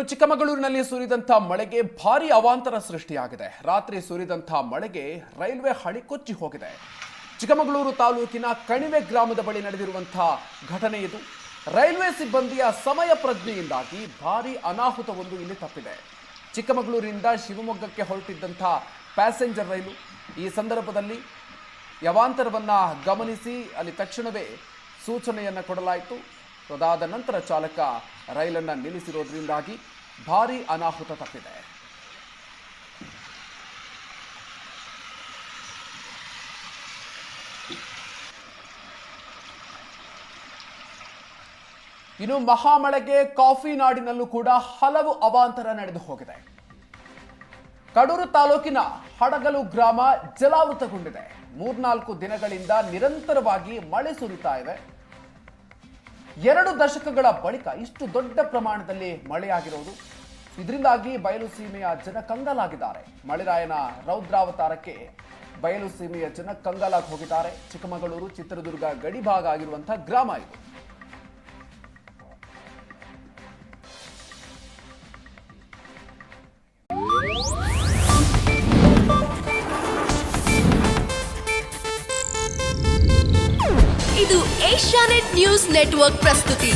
ಚಿಕ್ಕಮಗಳೂರಿನಲ್ಲಿ ಸುರಿದಂತ ಮಳೆಗೆ ಭಾರಿ ಅವಾಂತರ ಸೃಷ್ಟಿಯಾಗಿದೆ. ರಾತ್ರಿ ಸುರಿದಂತ ಮಳೆಗೆ ರೈಲ್ವೆ ಹಳಿ ಕೊಚ್ಚಿ ಹೋಗಿದೆ. ಚಿಕ್ಕಮಗಳೂರು ತಾಲೂಕಿನ ಕಣಿವೆ ಗ್ರಾಮದ ಬಳಿ ನಡೆದಿರುವಂತಹ ಘಟನೆ ಇದು. ರೈಲ್ವೆ ಸಿಬ್ಬಂದಿಯ ಸಮಯ ಪ್ರಜ್ಞೆಯಿಂದಾಗಿ ಭಾರಿ ಅನಾಹುತವೊಂದು ಇಲ್ಲಿ ತಪ್ಪಿದೆ. ಚಿಕ್ಕಮಗಳೂರಿನಿಂದ ಶಿವಮೊಗ್ಗಕ್ಕೆ ಹೊರಟಿದ್ದಂಥ ಪ್ಯಾಸೆಂಜರ್ ರೈಲು ಈ ಸಂದರ್ಭದಲ್ಲಿ ಅವಾಂತರವನ್ನ ಗಮನಿಸಿ ಅಲ್ಲಿ ತಕ್ಷಣವೇ ಸೂಚನೆಯನ್ನು ಕೊಡಲಾಯಿತು. ಅದಾದ ನಂತರ ಚಾಲಕ ರೈಲನ್ನು ನಿಲ್ಲಿಸಿರೋದ್ರಿಂದಾಗಿ ಭಾರಿ ಅನಾಹುತ ತಪ್ಪಿದೆ. ಇನ್ನು ಮಹಾಮಳೆಗೆ ಕಾಫಿ ನಾಡಿನಲ್ಲೂ ಕೂಡ ಹಲವು ಅವಾಂತರ ನಡೆದು ಹೋಗಿದೆ. ಕಡೂರು ತಾಲೂಕಿನ ಹಡಗಲು ಗ್ರಾಮ ಜಲಾವೃತಗೊಂಡಿದೆ. 3-4 ದಿನಗಳಿಂದ ನಿರಂತರವಾಗಿ ಮಳೆ ಸುರಿತಾ ಇದೆ. 2 ದಶಕಗಳ ಬಳಿಕ ಇಷ್ಟು ದೊಡ್ಡ ಪ್ರಮಾಣದಲ್ಲಿ ಮಳೆಯಾಗಿರುವುದು. ಇದರಿಂದಾಗಿ ಬಯಲು ಸೀಮೆಯ ಜನ ಕಂಗಾಲಾಗಿದ್ದಾರೆ. ಮಳೆರಾಯನ ರೌದ್ರಾವತಾರಕ್ಕೆ ಬಯಲು ಸೀಮೆಯ ಜನ ಕಂಗಾಲಾಗಿ ಹೋಗಿದ್ದಾರೆ. ಚಿಕ್ಕಮಗಳೂರು ಚಿತ್ರದುರ್ಗ ಗಡಿ ಭಾಗ ಆಗಿರುವಂತಹ ಗ್ರಾಮ ಇದು. ಇದು ಏಷ್ಯಾನೆಟ್ ನ್ಯೂಸ್ ನೆಟ್ವರ್ಕ್ ಪ್ರಸ್ತುತಿ.